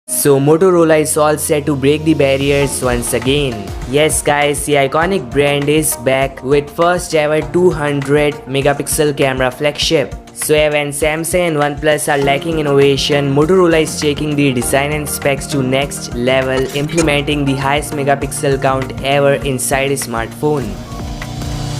So Motorola is all set to break the barriers once again. Yes guys, the iconic brand is back with first ever 200 megapixel camera flagship. So when Samsung and OnePlus are lacking innovation, Motorola is taking the design and specs to next level, implementing the highest megapixel count ever inside a smartphone.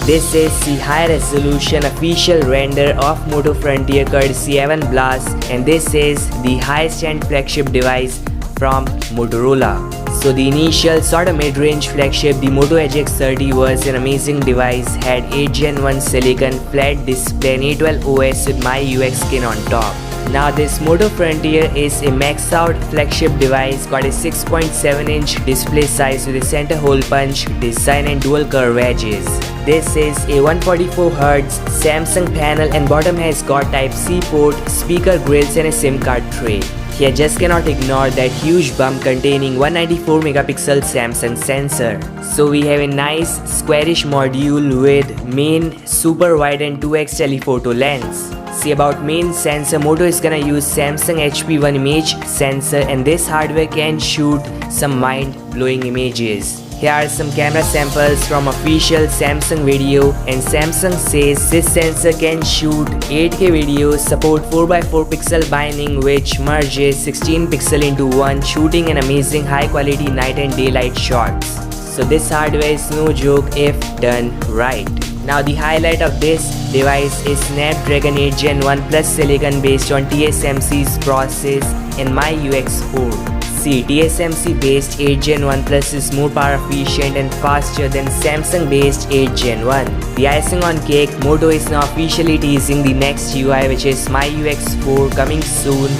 This is the high resolution official render of Moto Frontier courtesy Evan Blast, and this is the highest end flagship device from Motorola. So the initial sort of mid-range flagship, the Moto Edge X30 was an amazing device, had 8 Gen 1 silicon, flat display and A12 OS with MyUX skin on top. Now this Moto Frontier is a maxed out flagship device, got a 6.7-inch display size with a center hole punch design and dual curve edges. This is a 144Hz Samsung panel and bottom has got Type-C port, speaker grills and a SIM card tray. Here just cannot ignore that huge bump containing 194 megapixel Samsung sensor. So we have a nice squarish module with main super wide and 2x telephoto lens. See about main sensor, Moto is gonna use Samsung HP1 image sensor and this hardware can shoot some mind-blowing images. Here are some camera samples from official Samsung video, and Samsung says this sensor can shoot 8K videos, support 4x4 pixel binding which merges 16 pixel into one, shooting an amazing high quality night and daylight shots. So this hardware is no joke if done right. Now the highlight of this device is Snapdragon 8 Gen 1 Plus silicon based on TSMC's process and MyUX 4. See, TSMC based 8 Gen 1 Plus is more power efficient and faster than Samsung based 8 Gen 1. The icing on cake, Moto is now officially teasing the next UI which is MyUX 4 coming soon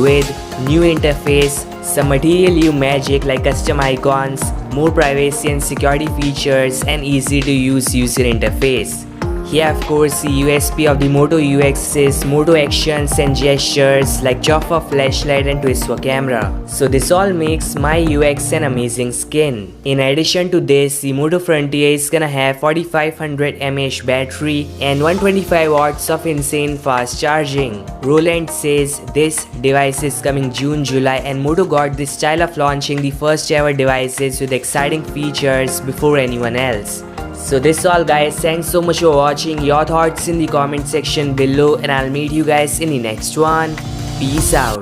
with new interface, some material you magic like custom icons, more privacy and security features and easy to use user interface. Here of course the USP of the Moto UX is Moto actions and gestures like chop for flashlight and twist for camera. So this all makes MyUX an amazing skin. In addition to this, the Moto Frontier is gonna have 4500 mAh battery and 125 watts of insane fast charging. Roland says this device is coming June-July and Moto got the style of launching the first ever devices with exciting features before anyone else. So this all guys, thanks so much for watching. Your thoughts in the comment section below and I'll meet you guys in the next one. Peace out.